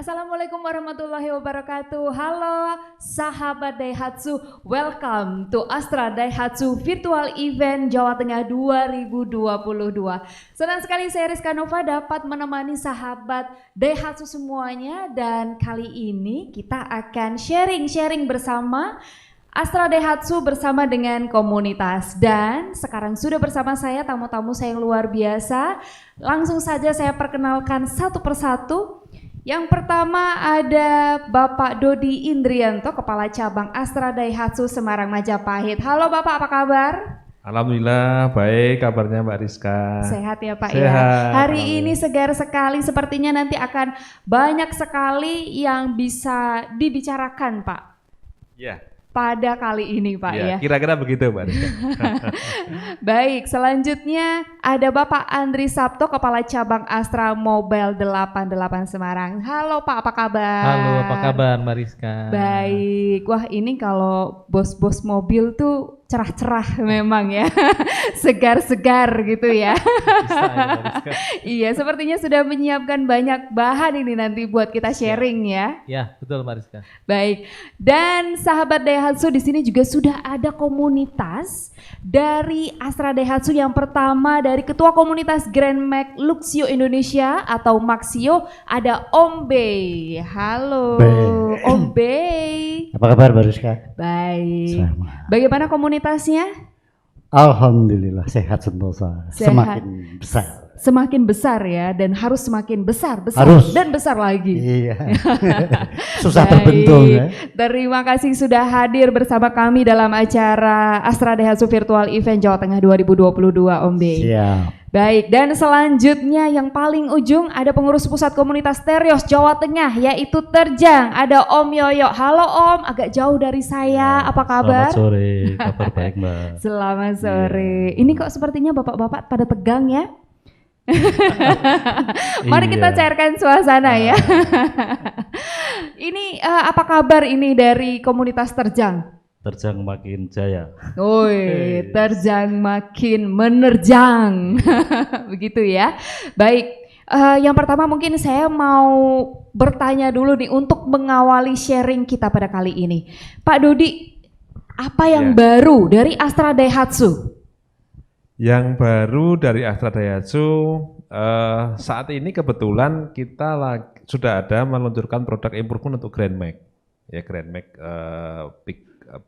Assalamualaikum warahmatullahi wabarakatuh. Halo sahabat Daihatsu, welcome to Astra Daihatsu Virtual Event Jawa Tengah 2022. Senang sekali saya Rizka Nova dapat menemani sahabat Daihatsu semuanya, dan kali ini kita akan sharing bersama Astra Daihatsu bersama dengan komunitas. Dan sekarang sudah bersama saya tamu-tamu saya yang luar biasa. Langsung saja saya perkenalkan satu persatu. Yang pertama ada Bapak Dodi Indrianto, Kepala Cabang Astra Daihatsu Semarang Majapahit. Halo Bapak, apa kabar? Alhamdulillah baik, kabarnya Mbak Rizka. Sehat ya Pak Sehat, ya. Hari ini segar sekali, sepertinya nanti akan banyak sekali yang bisa dibicarakan Pak. Ya. Pada kali ini Pak ya. Kira-kira begitu Mbak Rizka. Baik, selanjutnya ada Bapak Andri Sabto, Kepala Cabang Astra Mobile 88 Semarang. Halo Pak, apa kabar? Halo, apa kabar Mbak Rizka? Baik, wah ini kalau bos-bos mobil tuh cerah-cerah memang ya, segar-segar gitu ya. Bisa ya Mbak Rizka? Iya, sepertinya sudah menyiapkan banyak bahan ini nanti buat kita sharing ya. Ya, betul Mbak Rizka. Baik, dan sahabat Daihatsu di sini juga sudah ada komunitas dari Astra Daihatsu. Yang pertama dari Ketua Komunitas Grand Max Luxio Indonesia atau Maxio, ada Om Bey. Halo Om Bey. Apa kabar Mbak Rizka? Baik. Selamat. Bagaimana komunitasnya? Alhamdulillah sehat sentosa. Sehat. Semakin besar. Semakin besar ya, dan harus semakin besar Harus. dan besar lagi. Iya. Susah Baik. terbentuk ya. Terima kasih sudah hadir bersama kami dalam acara Astra Daihatsu Virtual Event Jawa Tengah 2022 Om Bey. Siap. Baik, dan selanjutnya yang paling ujung ada pengurus pusat komunitas Terios Jawa Tengah, yaitu Terjang. Ada Om Yoyo. Halo Om, agak jauh dari saya. Apa kabar? Selamat sore, kabar baik Mbak. Selamat sore. Ini kok sepertinya bapak-bapak pada tegang ya? Mari kita cairkan suasana ya. Ini apa kabar ini dari komunitas Terjang? Terjang makin jaya. Woi, Terjang makin menerjang. Begitu ya. Baik, yang pertama mungkin saya mau bertanya dulu nih untuk mengawali sharing kita pada kali ini. Pak Dodi, apa yang baru dari Astra Daihatsu? Yang baru dari Astra Daihatsu saat ini kebetulan kita sudah ada meluncurkan produk improvement untuk Grand Max. Ya, Grand Max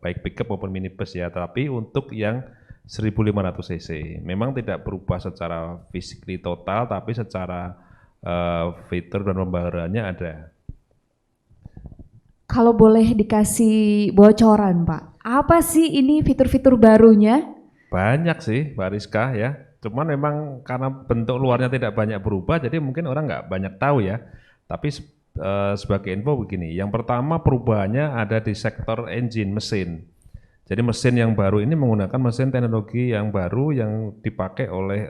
baik pickup maupun minibus ya, tapi untuk yang 1500 cc. Memang tidak berubah secara physically total, tapi secara fitur dan pembaharuannya ada. Kalau boleh dikasih bocoran Pak, apa sih ini fitur-fitur barunya? Banyak sih Mbak Rizka ya, cuman memang karena bentuk luarnya tidak banyak berubah, jadi mungkin orang nggak banyak tahu ya. Tapi sebagai info begini, yang pertama perubahannya ada di sektor engine, mesin. Jadi mesin yang baru ini menggunakan mesin teknologi yang baru yang dipakai oleh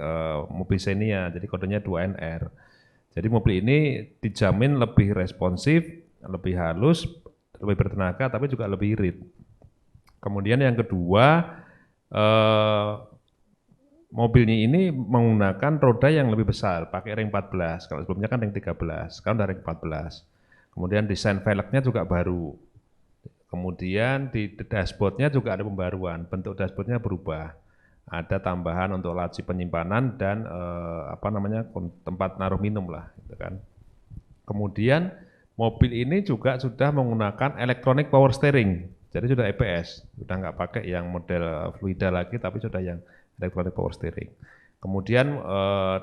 mobil Xenia, jadi kodenya 2NR. Jadi mobil ini dijamin lebih responsif, lebih halus, lebih bertenaga, tapi juga lebih irit. Kemudian yang kedua, mobilnya ini menggunakan roda yang lebih besar, pakai ring 14. Kalau sebelumnya kan ring 13, sekarang udah ring 14. Kemudian desain velgnya juga baru. Kemudian di dashboardnya juga ada pembaruan, bentuk dashboardnya berubah. Ada tambahan untuk laci penyimpanan dan tempat naruh minum lah, gitu kan. Kemudian mobil ini juga sudah menggunakan electronic power steering. Jadi sudah EPS, sudah nggak pakai yang model fluida lagi, tapi sudah yang electronic power steering. Kemudian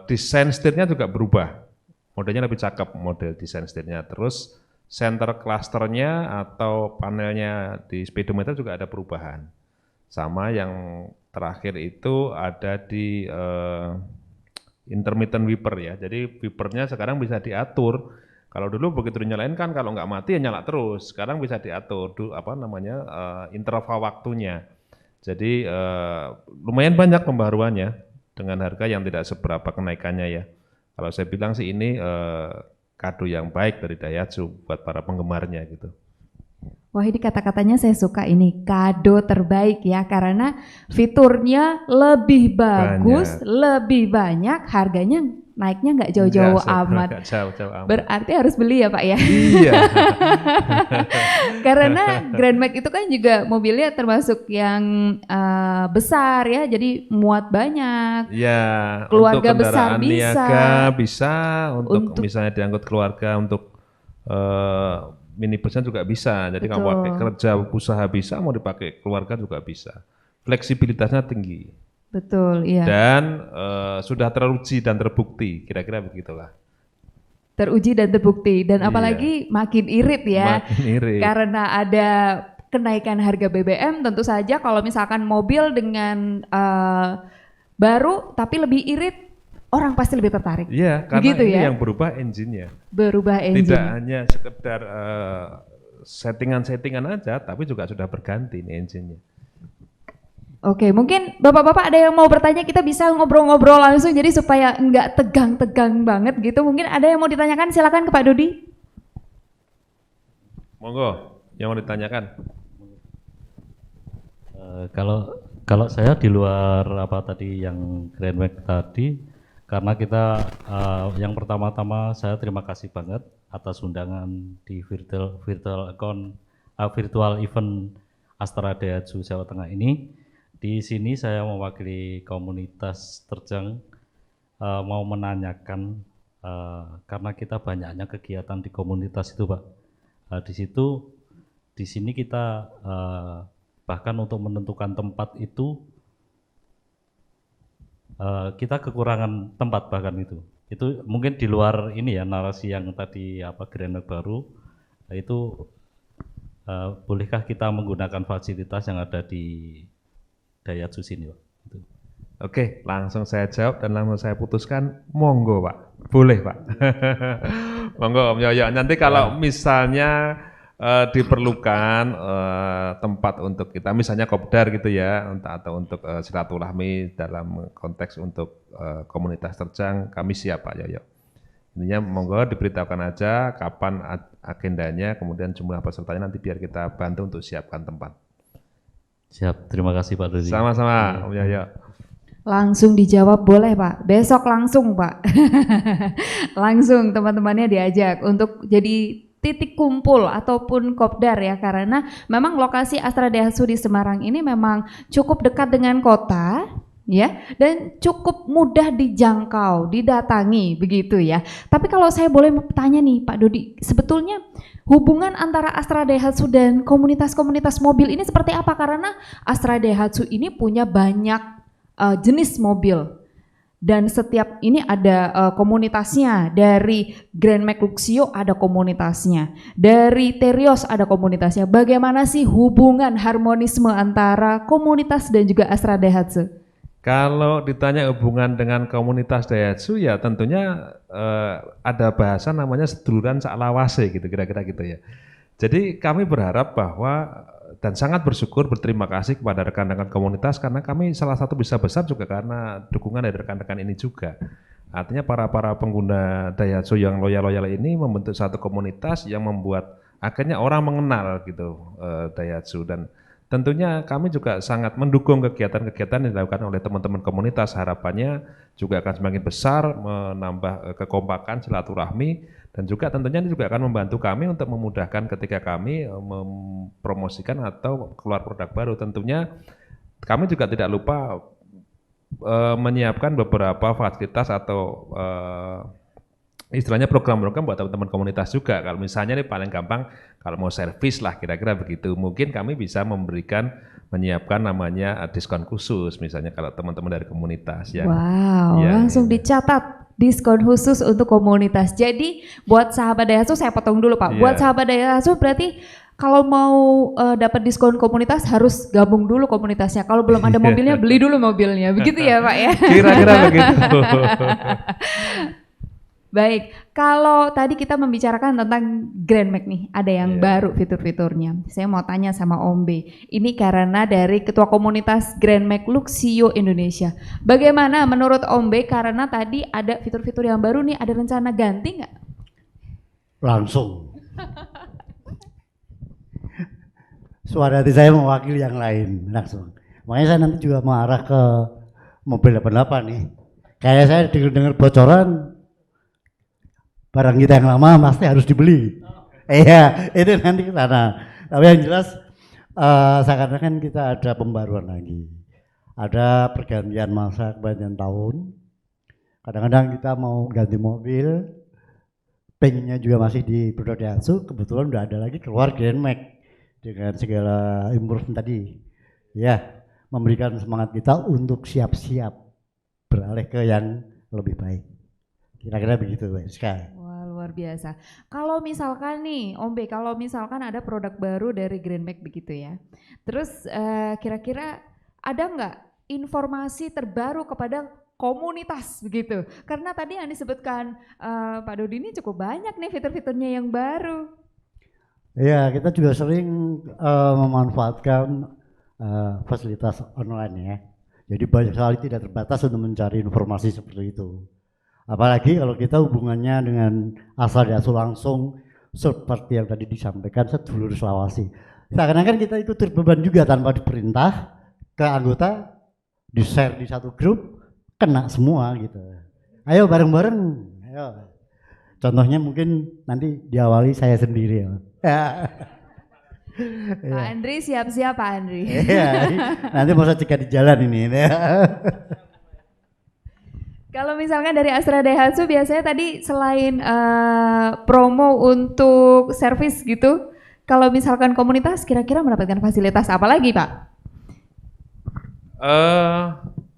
desain setirnya juga berubah, modelnya lebih cakep model desain setirnya. Terus center clusternya atau panelnya di speedometer juga ada perubahan. Sama yang terakhir itu ada di intermittent wiper ya. Jadi wipernya sekarang bisa diatur. Kalau dulu begitu dinyalain kan kalau nggak mati ya nyala terus. Sekarang bisa diatur interval waktunya. Jadi lumayan banyak pembaruannya dengan harga yang tidak seberapa kenaikannya ya. Kalau saya bilang sih ini kado yang baik dari Daihatsu buat para penggemarnya gitu. Wah, ini kata-katanya saya suka ini, kado terbaik ya, karena fiturnya lebih bagus, lebih banyak, harganya naiknya nggak jauh-jauh Enggak, amat. enggak jauh-jauh amat. Berarti harus beli ya Pak ya? Iya. Karena Grand Max itu kan juga mobilnya termasuk yang besar ya, jadi muat banyak. Ya, Keluarga untuk besar kendaraan bisa. niaga bisa, untuk Untuk- misalnya diangkut keluarga, untuk minibusnya juga bisa. Jadi kamu Betul. pakai kerja usaha bisa, mau dipakai keluarga juga bisa. Fleksibilitasnya tinggi Betul, iya. dan sudah teruji dan terbukti, kira-kira begitulah. Teruji dan terbukti dan Iya. apalagi makin irit ya. Makin irit. Karena ada kenaikan harga BBM, tentu saja kalau misalkan mobil dengan baru tapi lebih irit, orang pasti lebih tertarik. Iya, karena Begitu ini ya? yang berubah engine-nya. Berubah Tidak engine. hanya sekedar settingan-settingan aja, tapi juga sudah berganti nih engine-nya. Oke, mungkin bapak-bapak ada yang mau bertanya, kita bisa ngobrol-ngobrol langsung jadi supaya nggak tegang-tegang banget gitu. Mungkin ada yang mau ditanyakan, silakan ke Pak Dodi. Monggo, yang mau ditanyakan. Kalau saya di luar apa tadi yang Grand Max tadi, karena kita yang pertama-tama saya terima kasih banget atas undangan di virtual event Astra Daihatsu Jawa Tengah ini. Di sini saya mewakili komunitas Terjang mau menanyakan karena kita banyaknya kegiatan di komunitas itu Pak. Di sini kita bahkan untuk menentukan tempat itu kita kekurangan tempat bahkan itu mungkin di luar ini ya narasi yang tadi apa Grand Max baru itu bolehkah kita menggunakan fasilitas yang ada di Daihatsu sini Pak? Gitu. Oke, langsung saya jawab dan langsung saya putuskan, monggo Pak, boleh Pak. Monggo Om Yoyo, nanti kalau misalnya diperlukan tempat untuk kita, misalnya kopdar gitu ya, atau untuk silaturahmi dalam konteks untuk komunitas Terjang, kami siap Pak Yoyo. Intinya monggo diberitahukan aja kapan agendanya, kemudian jumlah pesertanya nanti biar kita bantu untuk siapkan tempat. Siap, terima kasih Pak Dodi. Sama-sama Om Yoyo. Langsung dijawab boleh Pak, besok langsung Pak. Langsung teman-temannya diajak untuk jadi titik kumpul ataupun kopdar ya, karena memang lokasi Astra Daihatsu di Semarang ini memang cukup dekat dengan kota ya, dan cukup mudah dijangkau, didatangi begitu ya. Tapi kalau saya boleh tanya nih Pak Dodi, sebetulnya hubungan antara Astra Daihatsu dan komunitas-komunitas mobil ini seperti apa? Karena Astra Daihatsu ini punya banyak jenis mobil dan setiap ini ada komunitasnya. Dari Grand Max Luxio ada komunitasnya, dari Terios ada komunitasnya. Bagaimana sih hubungan harmonisme antara komunitas dan juga Astra Daihatsu? Kalau ditanya hubungan dengan komunitas Daihatsu ya tentunya ada bahasa namanya seduluran saklawase gitu, kira-kira gitu ya. Jadi kami berharap bahwa dan sangat bersyukur, berterima kasih kepada rekan-rekan komunitas karena kami salah satu bisa besar juga karena dukungan dari rekan-rekan ini juga. Artinya para pengguna Daihatsu yang loyal-loyal ini membentuk satu komunitas yang membuat akhirnya orang mengenal gitu Daihatsu, dan tentunya kami juga sangat mendukung kegiatan-kegiatan yang dilakukan oleh teman-teman komunitas. Harapannya juga akan semakin besar, menambah kekompakan, silaturahmi, dan juga tentunya ini juga akan membantu kami untuk memudahkan ketika kami mempromosikan atau keluar produk baru. Tentunya kami juga tidak lupa menyiapkan beberapa fasilitas atau istilahnya program-program buat teman-teman komunitas juga. Kalau misalnya nih paling gampang kalau mau servis lah kira-kira begitu, mungkin kami bisa menyiapkan namanya diskon khusus misalnya kalau teman-teman dari komunitas ya. Wow, Ya, langsung ya. dicatat diskon khusus untuk komunitas. Jadi buat sahabat Daihatsu, saya potong dulu Pak. Iya. Buat sahabat Daihatsu berarti kalau mau dapat diskon komunitas harus gabung dulu komunitasnya. Kalau belum ada mobilnya beli dulu mobilnya. Begitu ya Pak ya? Kira-kira begitu. Baik, kalau tadi kita membicarakan tentang Grand Max nih, ada yang Iya. baru fitur-fiturnya. Saya mau tanya sama Om B. Ini karena dari Ketua Komunitas Grand Max Luxio Indonesia. Bagaimana menurut Om B? Karena tadi ada fitur-fitur yang baru nih, ada rencana ganti nggak? Langsung. Suara hati saya mewakili yang lain langsung. Makanya saya nanti juga mengarah ke mobil 88 nih. Kayak saya dengar bocoran barang kita yang lama pasti harus dibeli. Iya, itu nanti ke sana. Tapi yang jelas sekarang kan kita ada pembaruan lagi. Ada pergantian masa, pergantian tahun. Kadang-kadang kita mau ganti mobil, pengennya juga masih di produk Daihatsu, kebetulan udah ada lagi keluar Grand Max dengan segala improvement tadi. Ya, memberikan semangat kita untuk siap-siap beralih ke yang lebih baik. Kira-kira begitu, Mbak Rizka. Wah, luar biasa. Kalau misalkan nih, Om B, kalau misalkan ada produk baru dari Grand Max begitu ya. Terus kira-kira ada nggak informasi terbaru kepada komunitas begitu? Karena tadi yang disebutkan Pak Dodi ini cukup banyak nih fitur-fiturnya yang baru. Ya, kita juga sering memanfaatkan fasilitas online ya. Jadi banyak sekali tidak terbatas untuk mencari informasi seperti itu. Apalagi kalau kita hubungannya dengan asal Daihatsu langsung seperti yang tadi disampaikan sedulur Sulawesi. Seakan-akan kita ikut terbeban juga tanpa diperintah ke anggota, di-share di satu grup, kena semua gitu. Ayo bareng-bareng. Ayo. Contohnya mungkin nanti diawali saya sendiri ya. Pak Andri siap-siap Pak Andri. Iya, nanti mau saya cegat di jalan ini. Kalau misalkan dari Astra Daihatsu biasanya tadi selain promo untuk servis gitu, kalau misalkan komunitas kira-kira mendapatkan fasilitas apa lagi Pak?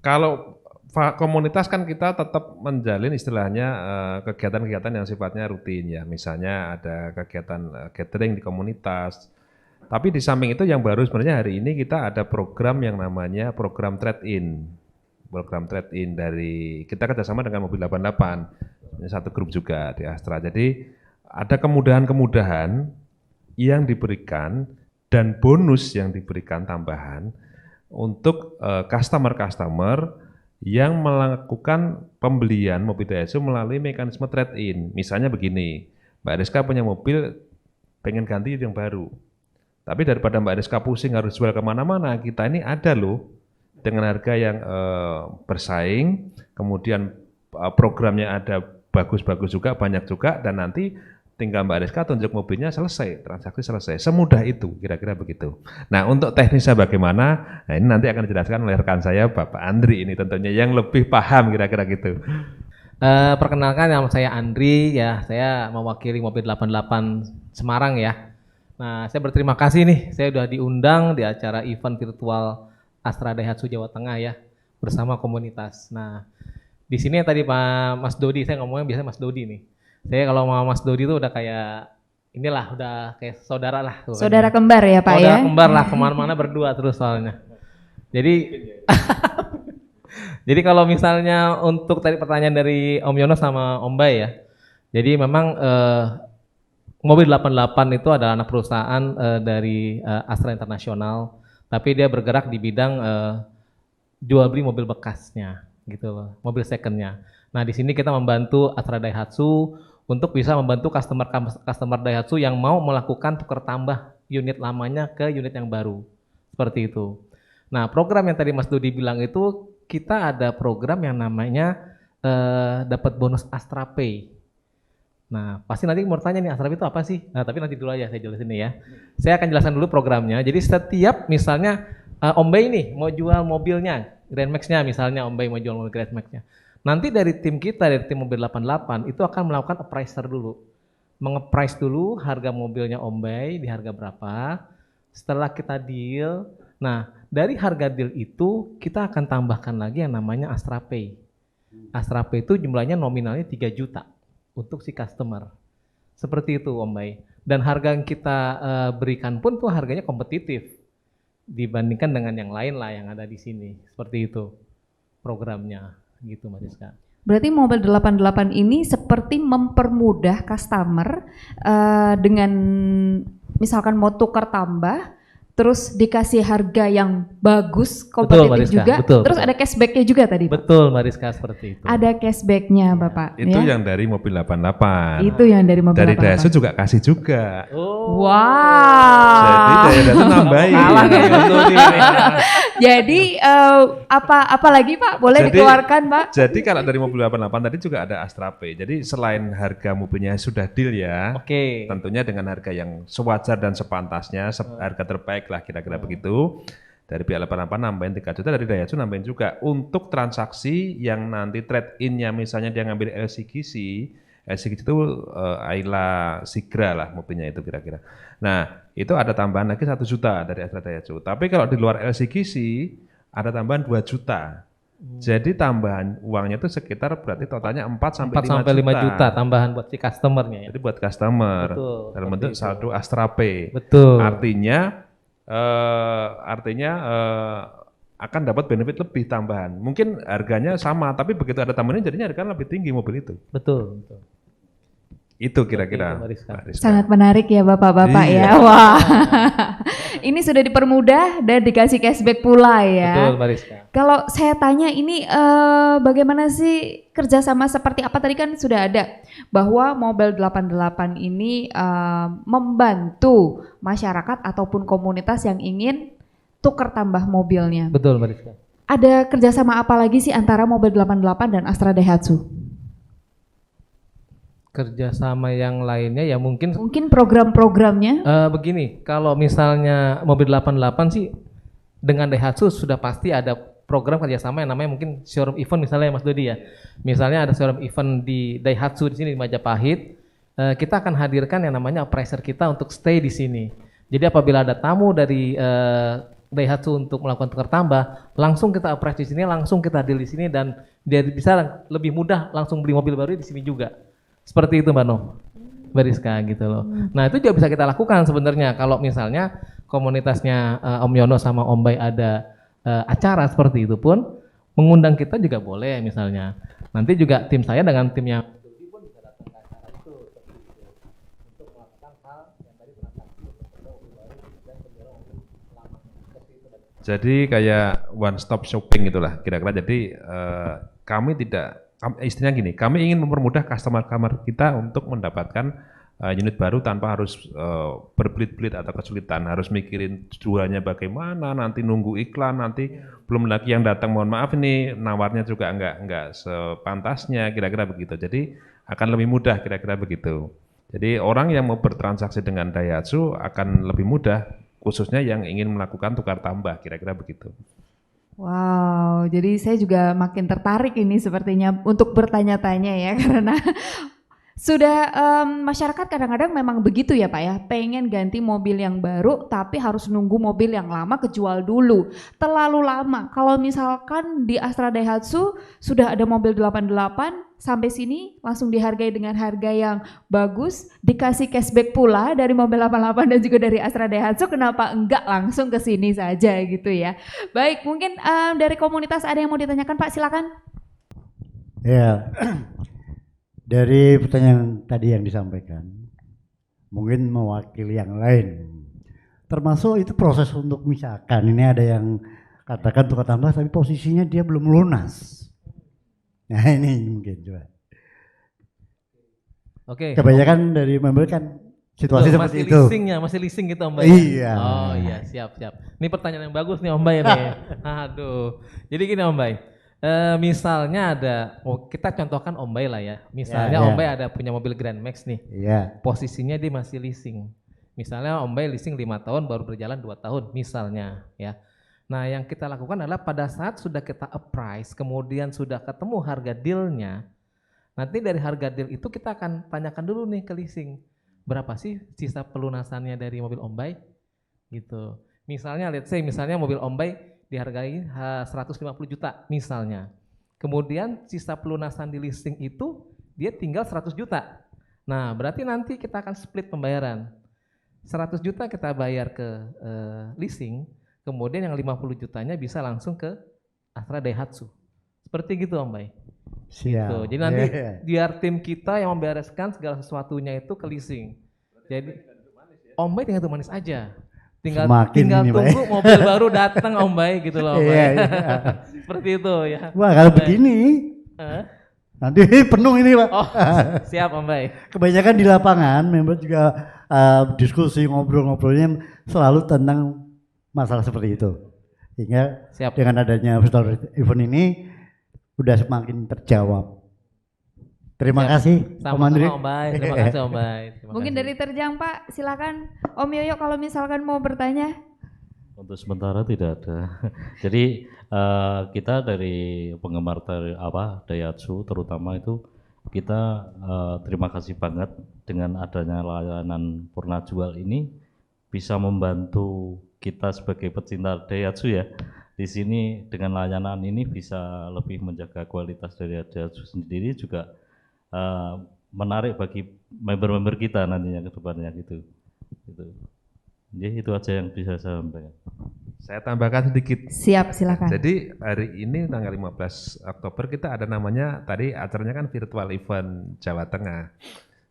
Kalau komunitas kan kita tetap menjalin istilahnya kegiatan-kegiatan yang sifatnya rutin ya. Misalnya ada kegiatan gathering di komunitas. Tapi di samping itu yang baru sebenarnya hari ini kita ada program yang namanya program trade-in. Program trade-in dari kita kerjasama dengan Mobil 88. Ini satu grup juga di Astra. Jadi ada kemudahan-kemudahan yang diberikan dan bonus yang diberikan tambahan untuk customer-customer yang melakukan pembelian mobil Daihatsu melalui mekanisme trade-in. Misalnya begini, Mbak Rizka punya mobil pengen ganti yang baru. Tapi daripada Mbak Rizka pusing harus jual kemana-mana, kita ini ada loh dengan harga yang bersaing, kemudian programnya ada bagus-bagus juga, banyak juga, dan nanti tinggal Mbak Rizka tunjuk mobilnya selesai, transaksi selesai. Semudah itu, kira-kira begitu. Nah, untuk teknisnya bagaimana? Nah, ini nanti akan dijelaskan oleh rekan saya, Bapak Andri ini tentunya yang lebih paham kira-kira gitu. Perkenalkan nama saya Andri ya, saya mewakili Mobil 88 Semarang ya. Nah, saya berterima kasih nih, saya sudah diundang di acara event virtual Astra Daihatsu Jawa Tengah ya, bersama komunitas. Nah, di sini tadi Pak Mas Dodi, saya ngomongnya biasanya Mas Dodi nih. Saya kalau sama Mas Dodi tuh udah kayak inilah, udah kayak saudara lah. Saudara kembar ya Pak ya? Saudara kembar lah, kemana-mana berdua terus soalnya. Jadi, jadi kalau misalnya untuk tadi pertanyaan dari Om Yono sama Om Bay ya, jadi memang Mobil 88 itu adalah anak perusahaan dari Astra International, tapi dia bergerak di bidang jual beli mobil bekasnya, gitu loh, mobil secondnya. Nah di sini kita membantu Astra Daihatsu untuk bisa membantu customer Daihatsu yang mau melakukan tukar tambah unit lamanya ke unit yang baru, seperti itu. Nah program yang tadi Mas Dodi bilang itu kita ada program yang namanya dapat bonus Astra Pay. Nah, pasti nanti mau tanya nih Astra Pay itu apa sih? Nah, tapi nanti dulu aja saya jelasin nih ya. Saya akan jelaskan dulu programnya. Jadi setiap misalnya Om Bay nih mau jual mobilnya, Grand Max-nya misalnya Om Bay mau jual mobil Grand Max-nya. Nanti dari tim kita, dari tim Mobil 88 itu akan melakukan appraiser dulu. Menge-price dulu harga mobilnya Om Bay di harga berapa. Setelah kita deal, nah dari harga deal itu kita akan tambahkan lagi yang namanya Astra Pay. Astra Pay itu jumlahnya nominalnya 3 juta. Untuk si customer, seperti itu Om Bay. Dan harga yang kita berikan pun tuh harganya kompetitif dibandingkan dengan yang lain lah yang ada di sini. Seperti itu programnya, gitu Mas Rizka. Berarti Mobil 88 ini seperti mempermudah customer dengan misalkan mau tukar tambah, terus dikasih harga yang bagus, Betul, kompetitif Mariska, juga, betul, terus betul. ada cashbacknya juga tadi Pak? Betul Mariska, seperti itu. Ada cashbacknya Bapak Itu ya? yang dari mobil 88. Itu yang dari mobil Dari 88. Daihatsu juga kasih juga. Oh. Wow. Jadi dari Daihatsu nambahin. Kalah nih, betul nih. Jadi apa lagi Pak? Boleh Jadi- dikeluarkan Pak? Jadi kalau dari mobil 88 tadi juga ada Astra Pay. Jadi selain harga mobilnya sudah deal ya, Oke. tentunya dengan harga yang sewajar dan sepantasnya, harga terbaik lah kira-kira begitu. Dari pihak 88 nambahin 3 juta, dari Daihatsu nambahin juga. Untuk transaksi yang nanti trade-in-nya misalnya dia ngambil LCGC itu Ayla Sigra lah mobilnya itu kira-kira. Nah itu ada tambahan lagi 1 juta dari Astra Daihatsu. Tapi kalau di luar LCGC ada tambahan 2 juta. Jadi tambahan uangnya itu sekitar berarti totalnya 4 sampai 4 sampai 5 juta tambahan buat si customernya ya. Jadi buat customer Betul, dalam seperti bentuk itu. saldo Astra Pay. Betul. Artinya akan dapat benefit lebih tambahan. Mungkin harganya sama, tapi begitu ada tambahannya jadinya harganya lebih tinggi mobil itu. Betul, betul. Itu kira-kira. Mbak Rizka. Mbak Rizka. Sangat menarik ya Bapak-bapak Iya. ya. Wah. Ini sudah dipermudah dan dikasih cashback pula ya. Betul, Mariska. Kalau saya tanya ini bagaimana sih kerjasama seperti apa tadi kan sudah ada bahwa Mobil 88 ini membantu masyarakat ataupun komunitas yang ingin tukar tambah mobilnya. Betul, Mariska. Ada kerjasama apa lagi sih antara Mobil 88 dan Astra Daihatsu? Kerjasama yang lainnya ya mungkin Mungkin program-programnya? begini, kalau misalnya mobil 88 sih dengan Daihatsu sudah pasti ada program kerjasama yang namanya mungkin showroom event misalnya ya Mas Dodi ya. Misalnya ada showroom event di Daihatsu di sini di Majapahit, kita akan hadirkan yang namanya appraiser kita untuk stay di sini. Jadi apabila ada tamu dari Daihatsu untuk melakukan tukar tambah, langsung kita appraise di sini, langsung kita deal di sini dan dia bisa lebih mudah langsung beli mobil baru di sini juga. Seperti itu Mbak Noh, Mbak Rizka gitu loh. Nah itu juga bisa kita lakukan sebenarnya kalau misalnya komunitasnya Om Yono sama Om Bay ada acara seperti itu pun mengundang kita juga boleh misalnya. Nanti juga tim saya dengan timnya Jadi kayak one stop shopping itulah kira-kira. Jadi kami tidak, istilahnya gini, kami ingin mempermudah customer kita untuk mendapatkan unit baru tanpa harus berbelit-belit atau kesulitan, harus mikirin jualnya bagaimana, nanti nunggu iklan, nanti belum lagi yang datang mohon maaf ini nawarnya juga enggak sepantasnya, kira-kira begitu. Jadi akan lebih mudah kira-kira begitu. Jadi orang yang mau bertransaksi dengan Daihatsu akan lebih mudah, khususnya yang ingin melakukan tukar tambah, kira-kira begitu. Wow, jadi saya juga makin tertarik ini sepertinya untuk bertanya-tanya ya karena sudah masyarakat kadang-kadang memang begitu ya Pak ya, pengen ganti mobil yang baru tapi harus nunggu mobil yang lama kejual dulu, terlalu lama. Kalau misalkan di Astra Daihatsu sudah ada mobil 88 sampai sini langsung dihargai dengan harga yang bagus, dikasih cashback pula dari mobil 88 dan juga dari Astra Daihatsu, kenapa enggak langsung ke sini saja gitu ya. Baik, mungkin dari komunitas ada yang mau ditanyakan Pak, silakan. Ya, dari pertanyaan tadi yang disampaikan, mungkin mewakili yang lain. Termasuk itu proses untuk misalkan ini ada yang katakan tukar tambah tapi posisinya dia belum lunas. Nah ini mungkin coba. Oke. Kebanyakan dari member kan situasi Loh, seperti masih itu. leasingnya, masih leasing gitu Om Bay. Iya. Oh iya, siap. Ini pertanyaan yang bagus nih Om Bay nih. Aduh. Jadi gini Om Bay. Misalnya ada, kita contohkan Om Bay lah ya. Misalnya Ya, ya. Om Bay ada punya mobil Grand Max nih. Iya. Posisinya dia masih leasing. Misalnya Om Bay leasing 5 tahun baru berjalan 2 tahun misalnya ya. Nah yang kita lakukan adalah pada saat sudah kita appraise, kemudian sudah ketemu harga dealnya, nanti dari harga deal itu kita akan tanyakan dulu nih ke leasing, berapa sih sisa pelunasannya dari mobil Om Bay gitu. Misalnya let's say misalnya mobil Om Bay dihargai 150 juta misalnya, kemudian sisa pelunasan di leasing itu dia tinggal 100 juta. Nah berarti nanti kita akan split pembayaran, 100 juta kita bayar ke leasing, kemudian yang 50 jutanya bisa langsung ke Astra Daihatsu. Seperti gitu Om Bay. Siap. Gitu. Jadi nanti Iya. biar tim kita yang membereskan segala sesuatunya itu ke leasing. Jadi Om Bay tinggal tuh manis aja. tinggal Semakin tinggal ini, Pak. tunggu mobil baru datang Om Bay gitu loh Om Bay. Iya, iya. Seperti itu ya. Wah, kalau begini Hah? nanti penuh ini, Pak. Oh, siap Om Bay. Kebanyakan di lapangan member juga diskusi ngobrol-ngobrolnya selalu tentang masalah seperti itu. Sehingga Siap. dengan adanya virtual event ini udah semakin terjawab. Terima Siap. kasih, Om Sama-sama Andri. Om Bay. Terima kasih Om Bay. Terima Mungkin kasih. dari Terjang Pak, silakan Om Yoyo kalau misalkan mau bertanya. Untuk sementara tidak ada. Jadi kita dari penggemar Daihatsu terutama itu kita terima kasih banget dengan adanya layanan Purna Jual ini bisa membantu kita sebagai pecinta Daihatsu ya. Di sini dengan layanan ini bisa lebih menjaga kualitas dari Daihatsu sendiri juga menarik bagi member-member kita nantinya ke depannya gitu. Jadi itu aja yang bisa saya sampaikan. Saya tambahkan sedikit. Siap, silakan. Jadi hari ini tanggal 15 Oktober kita ada namanya, tadi acaranya kan virtual event Jawa Tengah.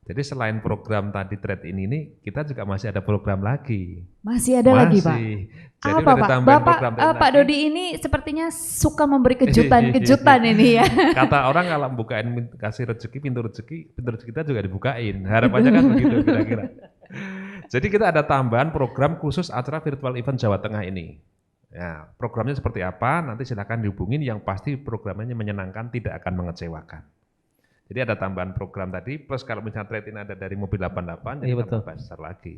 Jadi selain program tadi trade ini kita juga masih ada program lagi. Masih ada lagi Pak. Jadi Apa udah Pak? ditambahin Bapak program trade Pak lagi. Dodi ini sepertinya suka memberi kejutan-kejutan ini ya. Kata orang kalau bukain kasih rezeki, pintu rezeki kita juga dibukain. Harapannya kan begitu kira-kira. Jadi kita ada tambahan program khusus acara virtual event Jawa Tengah ini. Ya, programnya seperti apa? Nanti silakan dihubungin. Yang pasti programnya menyenangkan, tidak akan mengecewakan. Jadi ada tambahan program tadi, plus kalau misalnya trade ini ada dari mobil 88, Iya, jadi betul. tambah besar lagi.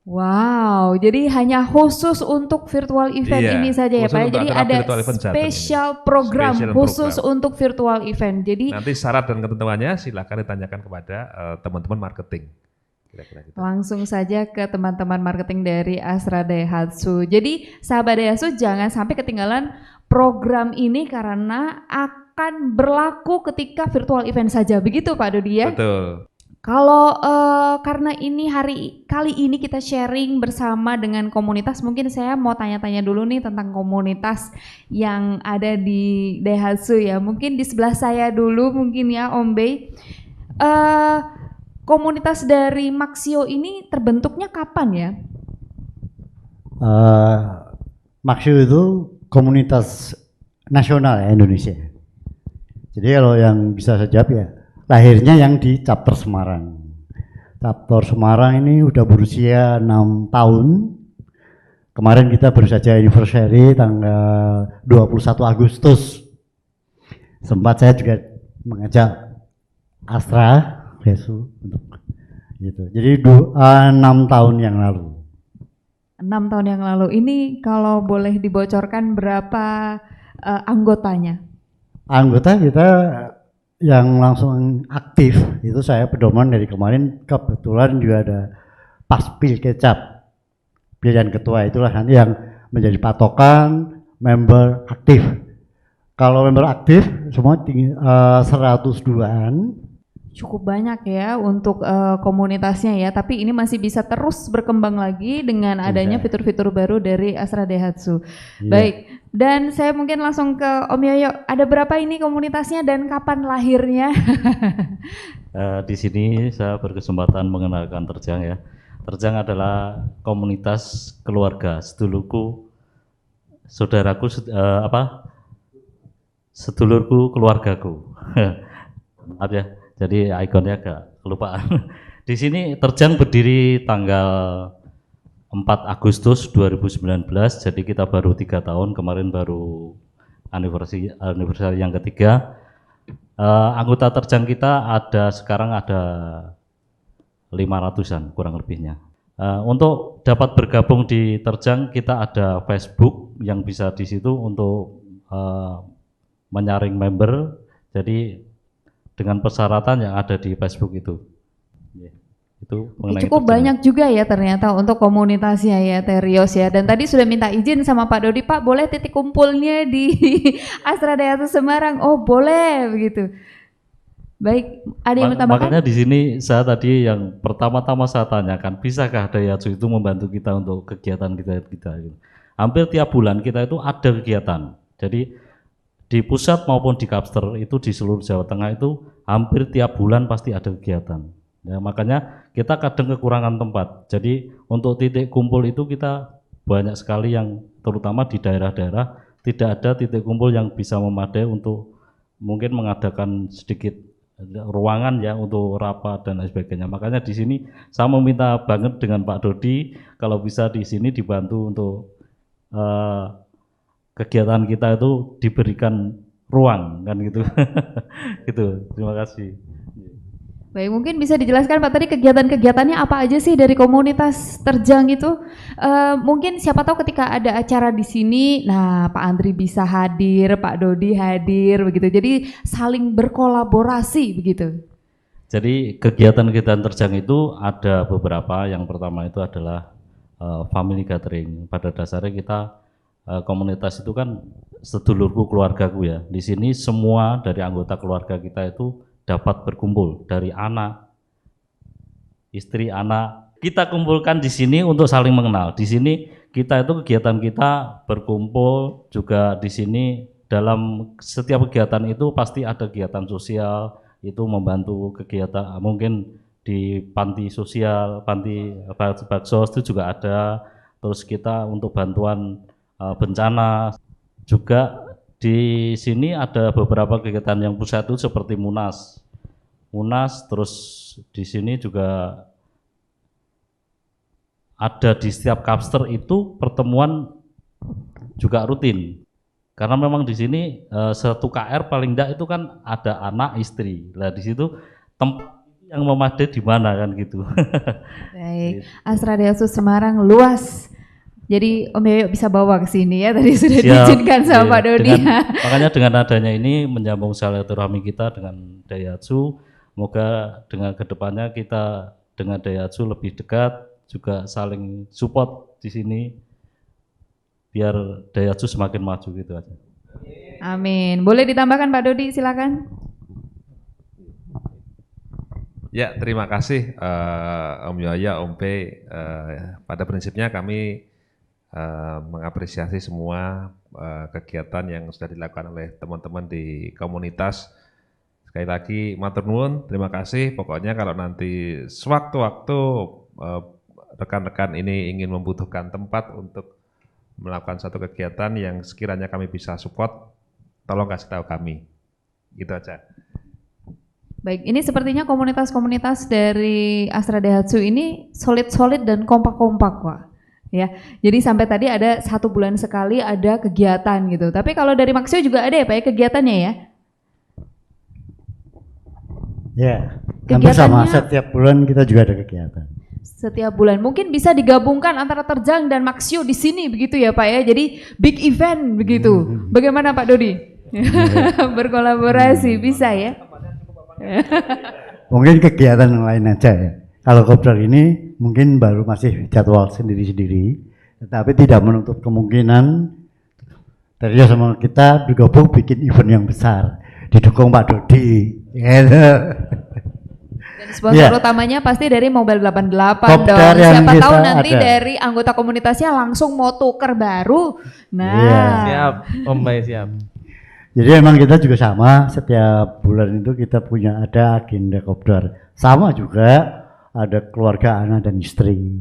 Wow, jadi hanya khusus untuk virtual event Iya, ini saja ya khusus Pak. untuk Jadi acara ada virtual event Jateng ini. spesial program Spesial khusus program. untuk virtual event. Jadi Nanti syarat dan ketentuannya silakan ditanyakan kepada teman-teman marketing. Kira-kira gitu. langsung saja ke teman-teman marketing dari Astra Daihatsu. Jadi sahabat Daihatsu jangan sampai ketinggalan program ini karena akan berlaku ketika virtual event saja. Begitu Pak Dodi ya? Betul. Kalau karena ini kali ini kita sharing bersama dengan komunitas, mungkin saya mau tanya-tanya dulu nih tentang komunitas yang ada di Daihatsu ya. Mungkin di sebelah saya dulu mungkin ya Om Bay. Komunitas dari Maxio ini terbentuknya kapan ya? Maxio itu komunitas nasional ya Indonesia. Jadi kalau yang bisa saya jawab ya, lahirnya yang di Chapter Semarang. Chapter Semarang ini udah berusia 6 tahun. Kemarin kita baru saja anniversary tanggal 21 Agustus. Sempat saya juga mengajak Astra Daihatsu untuk gitu. Jadi 6 tahun yang lalu. 6 tahun yang lalu. Ini kalau boleh dibocorkan berapa anggotanya? Anggota kita yang langsung aktif itu saya pedoman dari kemarin, kebetulan juga ada Paspil Kecap pilihan ketua, itulah nanti yang menjadi patokan member aktif. Kalau member aktif semua 102-an. Cukup banyak ya untuk komunitasnya ya, tapi ini masih bisa terus berkembang lagi dengan adanya fitur-fitur baru dari Astra Daihatsu. Iya. Baik, dan saya mungkin langsung ke Om Yoyo, ada berapa ini komunitasnya dan kapan lahirnya? Di sini saya berkesempatan mengenalkan Terjang ya. Terjang adalah komunitas keluarga, sedulurku, saudaraku, sedulurku, keluargaku. Maaf ya. Jadi ikonnya agak kelupaan. Di sini Terjang berdiri tanggal 4 Agustus 2019, jadi kita baru 3 tahun, kemarin baru anniversary yang ketiga. Anggota Terjang kita sekarang ada 500-an kurang lebihnya. Untuk dapat bergabung di Terjang kita ada Facebook yang bisa di situ untuk menyaring member. Jadi dengan persyaratan yang ada di Facebook itu. Itu mengenai Cukup Terjang. banyak juga ya ternyata untuk komunitasnya ya Terios ya. Dan tadi sudah minta izin sama Pak Dodi, Pak boleh titik kumpulnya di Astra Daihatsu Semarang? Oh boleh begitu. Baik, ada yang ditambahkan? Makanya di sini saya tadi yang pertama-tama saya tanyakan, bisakah Daihatsu itu membantu kita untuk kegiatan kita? Hampir tiap bulan kita itu ada kegiatan. Jadi di pusat maupun di Kapster itu di seluruh Jawa Tengah itu hampir tiap bulan pasti ada kegiatan. Ya, makanya kita kadang kekurangan tempat. Jadi untuk titik kumpul itu kita banyak sekali yang terutama di daerah-daerah tidak ada titik kumpul yang bisa memadai untuk mungkin mengadakan sedikit ruangan ya untuk rapat dan lain sebagainya. Makanya di sini saya meminta banget dengan Pak Dodi kalau bisa di sini dibantu untuk kegiatan kita itu diberikan ruang kan gitu. Gitu. Terima kasih. Baik, mungkin bisa dijelaskan Pak tadi kegiatan-kegiatannya apa aja sih dari komunitas Terjang itu? Mungkin siapa tahu ketika ada acara di sini, nah Pak Andri bisa hadir, Pak Dodi hadir, begitu. Jadi saling berkolaborasi begitu. Jadi kegiatan-kegiatan Terjang itu ada beberapa. Yang pertama itu adalah family gathering. Pada dasarnya kita komunitas itu kan sedulurku keluargaku ya. Di sini semua dari anggota keluarga kita itu dapat berkumpul dari anak, istri, anak. Kita kumpulkan di sini untuk saling mengenal. Di sini kita itu kegiatan kita berkumpul juga di sini dalam setiap kegiatan itu pasti ada kegiatan sosial, itu membantu kegiatan mungkin di panti sosial, panti baksos itu juga ada. Terus kita untuk bantuan bencana juga. Di sini ada beberapa kegiatan yang pusat itu seperti Munas, terus di sini juga ada di setiap kapster itu pertemuan juga rutin. Karena memang di sini satu KR paling enggak itu kan ada anak istri. Lah di situ tempat yang memadai di mana kan gitu. Baik, Astra Daihatsu Semarang luas. Jadi Om Yoyo bisa bawa ke sini ya, tadi sudah diizinkan sama Pak Dodi. Makanya dengan adanya ini menyambung silaturahmi kita dengan Daihatsu, semoga dengan kedepannya kita dengan Daihatsu lebih dekat, juga saling support di sini, biar Daihatsu semakin maju gitu aja. Amin. Boleh ditambahkan Pak Dodi, silakan. Ya, terima kasih Om Yoyo, Om P. Pada prinsipnya kami mengapresiasi semua kegiatan yang sudah dilakukan oleh teman-teman di komunitas. Sekali lagi matur nuwun, terima kasih. Pokoknya kalau nanti sewaktu-waktu rekan-rekan ini ingin membutuhkan tempat untuk melakukan satu kegiatan yang sekiranya kami bisa support, tolong kasih tahu kami. Gitu aja. Baik, ini sepertinya komunitas-komunitas dari Astra Daihatsu ini solid-solid dan kompak-kompak, Pak. Ya, jadi sampai tadi ada 1 bulan sekali ada kegiatan gitu. Tapi kalau dari Maxio juga ada ya Pak ya kegiatannya ya? Ya, hampir sama. Kegiatannya Setiap bulan kita juga ada kegiatan. setiap bulan. Mungkin bisa digabungkan antara Terjang dan Maxio di sini begitu ya Pak ya. Jadi big event begitu. Bagaimana Pak Dodi? Berkolaborasi bisa ya? Mungkin kegiatan yang lain aja ya. Kalau kopdar ini mungkin baru masih jadwal sendiri-sendiri, tetapi tidak menutup kemungkinan Terjang sama kita bergabung bikin event yang besar, didukung Pak Dodi. Gitu. Dan sponsor utamanya pasti dari Mobile 88 Kopdar dong. yang Siapa tahu kita nanti ada. dari anggota komunitasnya langsung mau tuker baru. Nah, Iya. Siap, Om Bay siap. Jadi memang kita juga sama, setiap bulan itu kita punya ada agenda kopdar. Sama juga ada keluarga, anak dan istri.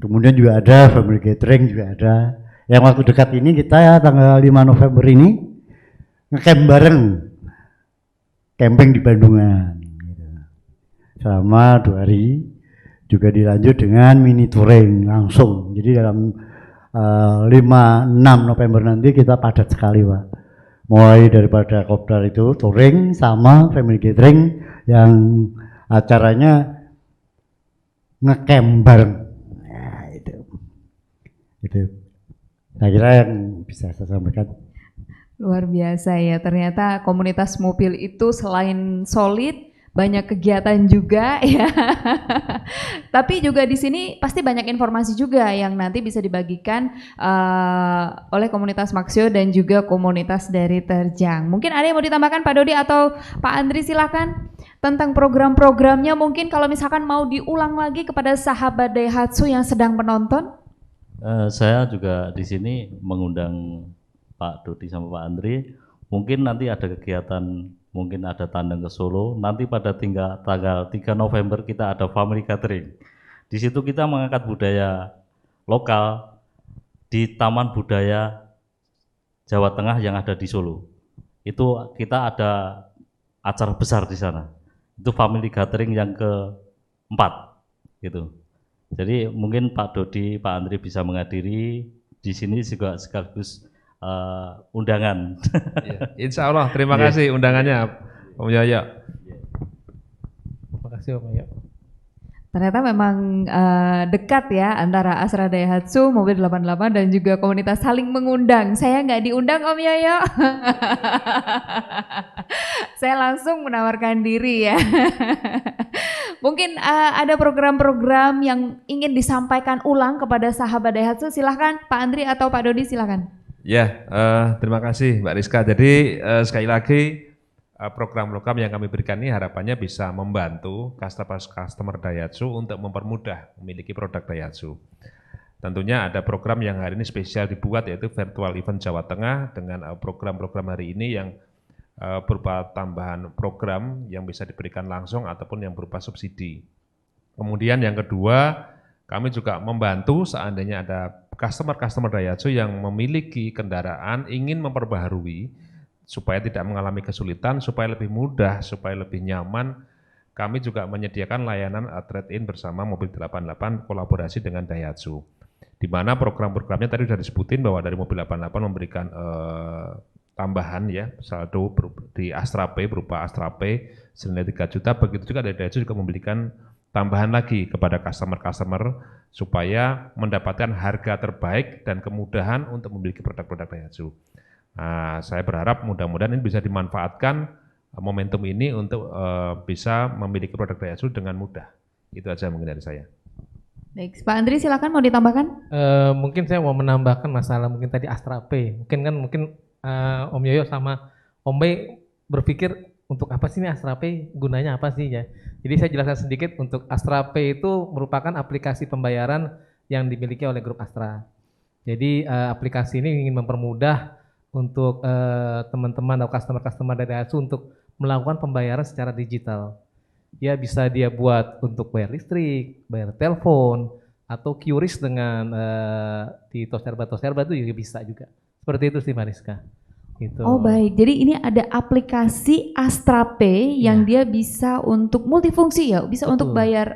Kemudian juga ada family gathering juga ada. Yang waktu dekat ini kita ya tanggal 5 November ini ngecamp bareng. Camping di Bandungan. Gitu. Selama 2 hari juga dilanjut dengan mini touring langsung. Jadi dalam 5-6 November nanti kita padat sekali Pak. Mulai daripada kopdar itu touring sama family gathering yang acaranya ngecamp bareng. Nah, itu saya kira yang bisa saya sampaikan. luar biasa ya. Ternyata komunitas mobil itu selain solid, banyak kegiatan juga ya. Tapi juga di sini pasti banyak informasi juga yang nanti bisa dibagikan oleh komunitas Maxio dan juga komunitas dari Terjang. Mungkin ada yang mau ditambahkan Pak Dodi atau Pak Andri, silakan tentang program-programnya. Mungkin kalau misalkan mau diulang lagi kepada sahabat Daihatsu yang sedang menonton. Saya juga di sini mengundang Pak Dodi sama Pak Andri. Mungkin nanti ada kegiatan mungkin ada tandang ke Solo. Nanti pada tanggal 3 November kita ada family gathering. Di situ kita mengangkat budaya lokal di Taman Budaya Jawa Tengah yang ada di Solo. Itu kita ada acara besar di sana. Itu family gathering yang keempat gitu. Jadi mungkin Pak Dodi, Pak Andri bisa menghadiri di sini juga sekaligus undangan. Ya, insya Allah, terima kasih undangannya Om Yoyo. Terima kasih Om Yoyo. Ternyata memang dekat ya antara Astra Daihatsu, Mobil 88 dan juga komunitas saling mengundang. Saya nggak diundang Om Yoyo. Saya langsung menawarkan diri ya. Mungkin ada program-program yang ingin disampaikan ulang kepada sahabat Daihatsu, silahkan Pak Andri atau Pak Dodi silahkan. Ya, terima kasih Mbak Rizka. Jadi sekali lagi program-program yang kami berikan ini harapannya bisa membantu customer Daihatsu untuk mempermudah memiliki produk Daihatsu. Tentunya ada program yang hari ini spesial dibuat yaitu Virtual Event Jawa Tengah dengan program-program hari ini yang berupa tambahan program yang bisa diberikan langsung ataupun yang berupa subsidi. Kemudian yang kedua, kami juga membantu seandainya ada customer Daihatsu yang memiliki kendaraan ingin memperbaharui supaya tidak mengalami kesulitan, supaya lebih mudah, supaya lebih nyaman. Kami juga menyediakan layanan trade-in bersama Mobil 88 kolaborasi dengan Daihatsu. Di mana program-programnya tadi sudah disebutin bahwa dari Mobil 88 memberikan tambahan ya, saldo di Astra Pay berupa Astra Pay senilai 3 juta, begitu juga dari Daihatsu juga memberikan tambahan lagi kepada customer-customer supaya mendapatkan harga terbaik dan kemudahan untuk memiliki produk-produk Daihatsu. Nah, saya berharap mudah-mudahan ini bisa dimanfaatkan momentum ini untuk bisa memiliki produk Daihatsu dengan mudah. Itu aja mungkin dari saya. Baik, Pak Andri silakan mau ditambahkan? Mungkin saya mau menambahkan masalah mungkin tadi Astra Pay. Mungkin Om Yoyo sama Om Bay berpikir untuk apa sih ini Astra Pay, gunanya apa sih ya? Jadi saya jelaskan sedikit, untuk Astra Pay itu merupakan aplikasi pembayaran yang dimiliki oleh grup Astra. Jadi aplikasi ini ingin mempermudah untuk teman-teman atau customer dari Daihatsu untuk melakukan pembayaran secara digital. Ya bisa dia buat untuk bayar listrik, bayar telepon, atau QRIS dengan di Toserba itu juga bisa juga. Seperti itu sih Mariska. Gitu. Oh baik, jadi ini ada aplikasi Astra Pay yang dia bisa untuk multifungsi ya, bisa untuk bayar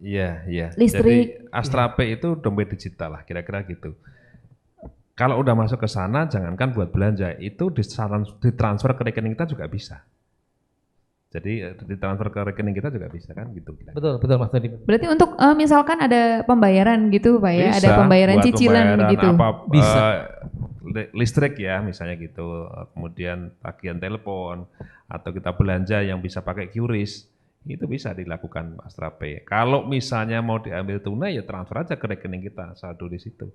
listrik. Jadi Astra Pay itu dompet digital lah, kira-kira gitu. Kalau udah masuk ke sana, jangankan buat belanja, itu ditransfer ke rekening kita juga bisa. Jadi ditransfer ke rekening kita juga bisa kan gitu. Betul Mas Dodi. Berarti untuk misalkan ada pembayaran gitu Pak ya, Bisa, ada pembayaran cicilan gitu. Bisa. Listrik ya misalnya gitu, kemudian tagihan telepon, atau kita belanja yang bisa pakai QRIS, itu bisa dilakukan Astra Pay. Kalau misalnya mau diambil tunai ya transfer aja ke rekening kita, saldo di situ.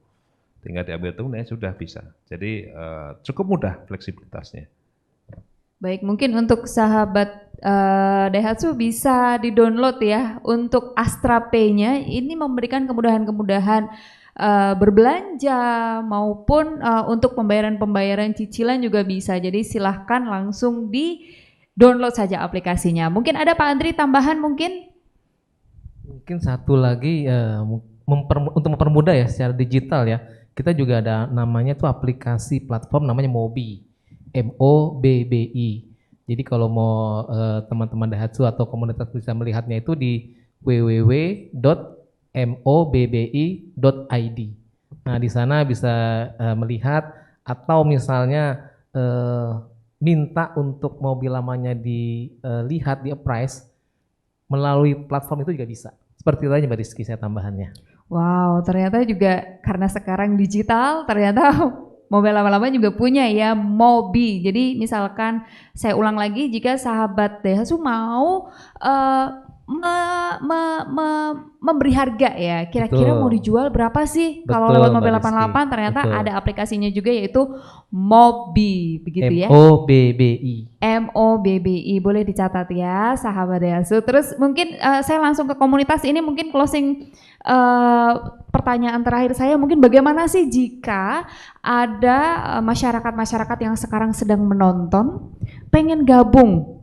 Tinggal diambil tunai sudah bisa. Jadi cukup mudah fleksibilitasnya. Baik, mungkin untuk sahabat Daihatsu bisa di-download ya untuk Astra Pay-nya. Ini memberikan kemudahan-kemudahan berbelanja maupun untuk pembayaran-pembayaran cicilan juga bisa. Jadi silahkan langsung di-download saja aplikasinya. Mungkin ada Pak Andri tambahan mungkin? Mungkin satu lagi untuk mempermudah ya secara digital ya. Kita juga ada namanya tuh aplikasi platform namanya Mobi, MOBBI. Jadi kalau mau teman-teman Daihatsu atau komunitas bisa melihatnya itu di www.mobbi.id. Nah di sana bisa melihat atau misalnya minta untuk mobil lamanya dilihat di appraise melalui platform itu juga bisa. Seperti itu aja Mbak Rizky saya tambahannya. Wow, ternyata juga karena sekarang digital, ternyata mobil lama-lama juga punya ya Mobi. Jadi misalkan saya ulang lagi, jika sahabat Daihatsu mau memberi harga ya. Kira-kira Betul. mau dijual berapa sih? Kalau Betul, lewat Mbak Mobil Rizky. 88 ternyata Betul. ada aplikasinya juga yaitu Mobi begitu ya. MOBBI. MOBBI, boleh dicatat ya sahabat Dayasu. Terus mungkin saya langsung ke komunitas ini, mungkin closing pertanyaan terakhir saya, mungkin bagaimana sih jika ada masyarakat-masyarakat yang sekarang sedang menonton pengen gabung,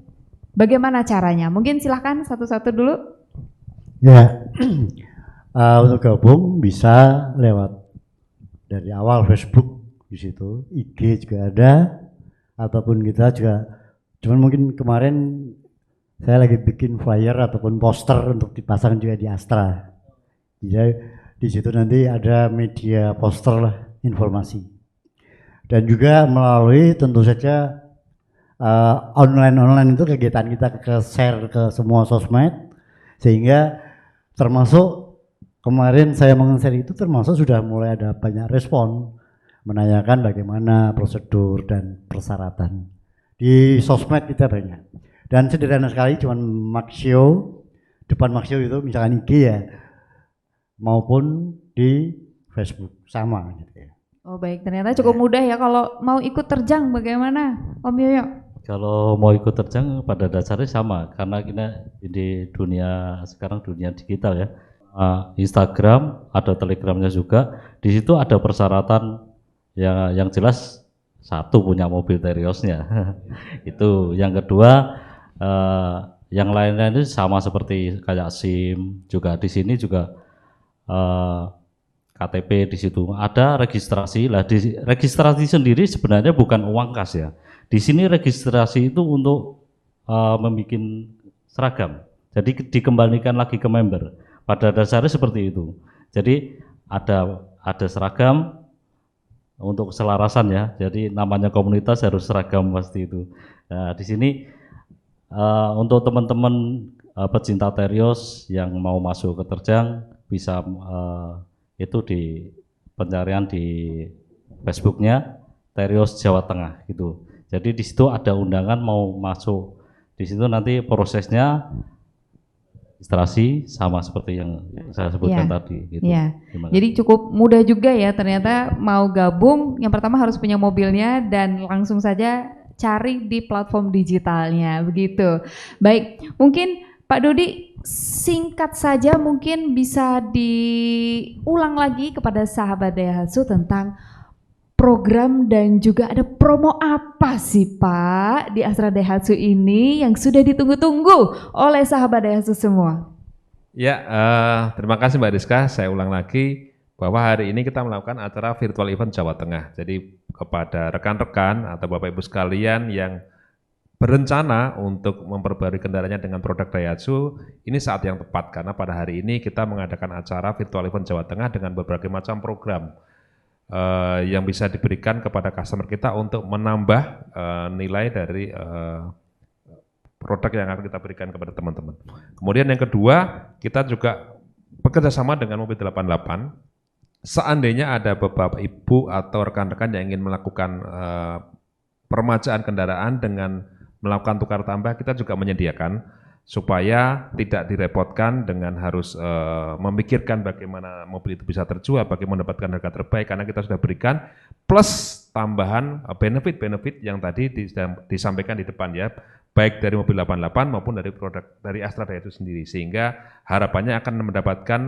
bagaimana caranya? Mungkin silahkan satu-satu dulu. Ya, untuk gabung bisa lewat dari awal Facebook di situ, IG juga ada, ataupun kita juga, cuman mungkin kemarin saya lagi bikin flyer ataupun poster untuk dipasang juga di Astra. Jadi di situ nanti ada media poster lah, informasi. Dan juga melalui tentu saja online itu kegiatan kita ke share ke semua sosmed, sehingga termasuk kemarin saya meng-share itu termasuk sudah mulai ada banyak respon menanyakan bagaimana prosedur dan persyaratan di sosmed kita banyak, dan sederhana sekali, cuman Maxio, depan Maxio itu misalkan IG ya, maupun di Facebook sama gitu ya. Oh baik, ternyata cukup mudah ya. Kalau mau ikut terjang bagaimana Om Yoyo? Kalau mau ikut terjang pada dasarnya sama, karena kita di dunia sekarang dunia digital ya. Instagram, ada Telegramnya juga. Di situ ada persyaratan yang jelas, satu punya mobil Teriosnya. Itu. Yang kedua, yang lain-lain itu sama seperti kayak SIM juga di sini juga KTP di situ ada registrasi lah. Registrasi sendiri sebenarnya bukan uang kas ya. Di sini registrasi itu untuk membuat seragam. Jadi dikembalikan lagi ke member. Pada dasarnya seperti itu. Jadi ada seragam untuk keselarasan ya. Jadi namanya komunitas harus seragam pasti itu. Nah, di sini untuk teman-teman pecinta Terios yang mau masuk ke terjang bisa itu di pencarian di Facebooknya Terios Jawa Tengah gitu. Jadi di situ ada undangan mau masuk. Di situ nanti prosesnya registrasi sama seperti yang saya sebutkan tadi gitu. Iya. Jadi cukup mudah juga ya, ternyata mau gabung yang pertama harus punya mobilnya dan langsung saja cari di platform digitalnya begitu. Baik, mungkin Pak Dodi singkat saja mungkin bisa diulang lagi kepada sahabat Daihatsu tentang program dan juga ada promo apa sih Pak di Astra Daihatsu ini yang sudah ditunggu-tunggu oleh sahabat Daihatsu semua? Ya, terima kasih Mbak Rizka. Saya ulang lagi bahwa hari ini kita melakukan acara virtual event Jawa Tengah. Jadi kepada rekan-rekan atau Bapak Ibu sekalian yang berencana untuk memperbarui kendaraannya dengan produk Daihatsu, ini saat yang tepat karena pada hari ini kita mengadakan acara virtual event Jawa Tengah dengan berbagai macam program yang bisa diberikan kepada customer kita untuk menambah nilai dari produk yang akan kita berikan kepada teman-teman. Kemudian yang kedua, kita juga bekerja sama dengan Mobil 88. Seandainya ada beberapa ibu atau rekan-rekan yang ingin melakukan permajaan kendaraan dengan melakukan tukar tambah, kita juga menyediakan supaya tidak direpotkan dengan harus memikirkan bagaimana mobil itu bisa terjual, bagaimana mendapatkan harga terbaik, karena kita sudah berikan plus tambahan benefit-benefit yang tadi disampaikan di depan ya, baik dari Mobil 88 maupun dari produk dari Astra Daihatsu sendiri, sehingga harapannya akan mendapatkan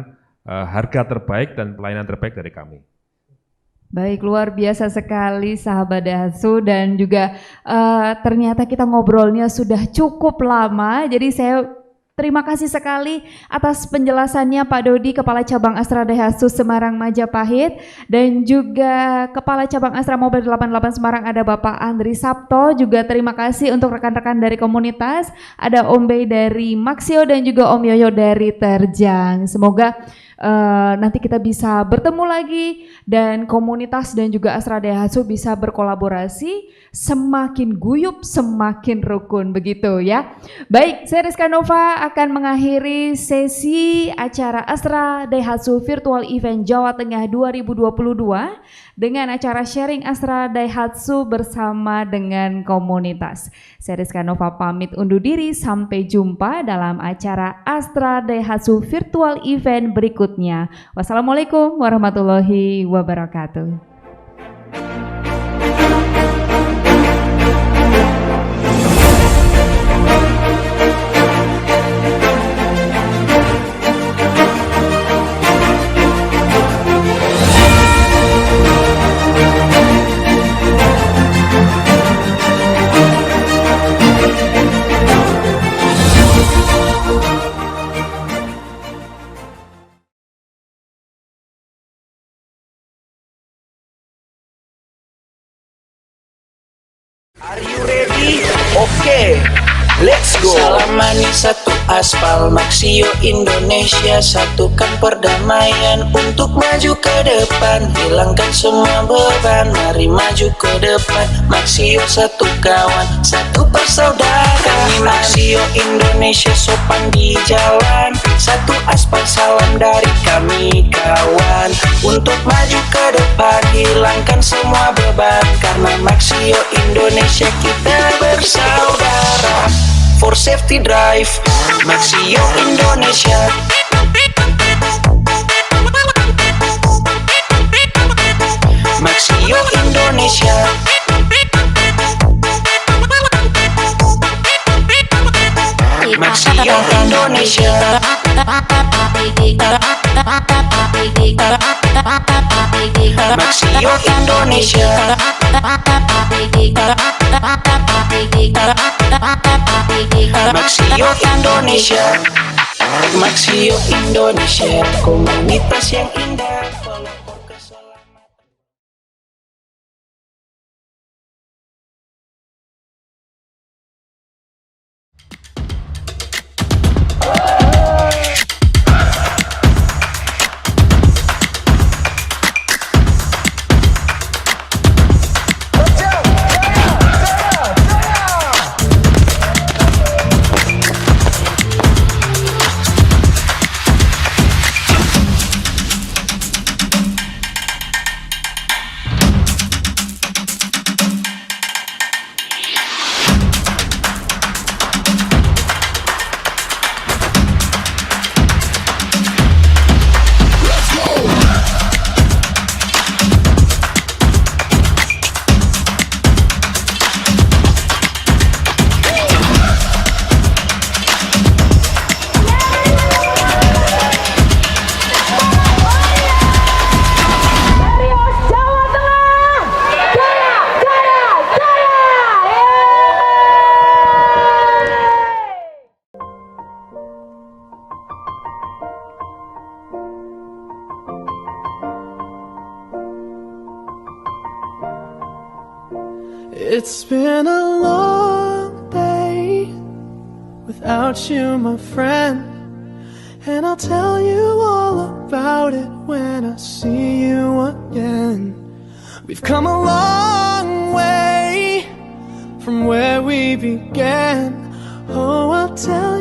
harga terbaik dan pelayanan terbaik dari kami. Baik, luar biasa sekali sahabat Daihatsu, dan juga ternyata kita ngobrolnya sudah cukup lama, jadi saya terima kasih sekali atas penjelasannya Pak Dodi, Kepala Cabang Astra Daihatsu Semarang Majapahit, dan juga Kepala Cabang Astra Mobil 88 Semarang ada Bapak Andri Sabto. Juga terima kasih untuk rekan-rekan dari komunitas, ada Om Bey dari Maxio dan juga Om Yoyo dari Terjang. Semoga nanti kita bisa bertemu lagi dan komunitas dan juga Astra Daihatsu bisa berkolaborasi, semakin guyup semakin rukun begitu ya. Baik, saya Rizka Nova akan mengakhiri sesi acara Astra Daihatsu Virtual Event Jawa Tengah 2022 dengan acara sharing Astra Daihatsu bersama dengan komunitas. Saya Rizka Nova pamit undur diri, sampai jumpa dalam acara Astra Daihatsu Virtual Event berikutnya. Wassalamualaikum warahmatullahi wabarakatuh. Are you ready? Okay, let's go. Salam manis satu aspal, Maxio Indonesia, satukan perdamaian untuk maju ke depan, hilangkan semua beban, mari maju ke depan. Maxio satu kawan, satu persaudaraan. Kami Maxio Indonesia sopan di jalan, satu aspal salam dari kami kawan, untuk maju ke depan, hilangkan semua beban, karena Maxio Indonesia kita bersaudara. For safety drive, Maxio Indonesia. Maxio Indonesia. Maxio Indonesia. Maxio Indonesia. Maxio Indonesia. Maxio Indonesia, komunitas yang indah. It's been a long day without you, my friend, and I'll tell you all about it when I see you again. We've come a long way from where we began. Oh, I'll tell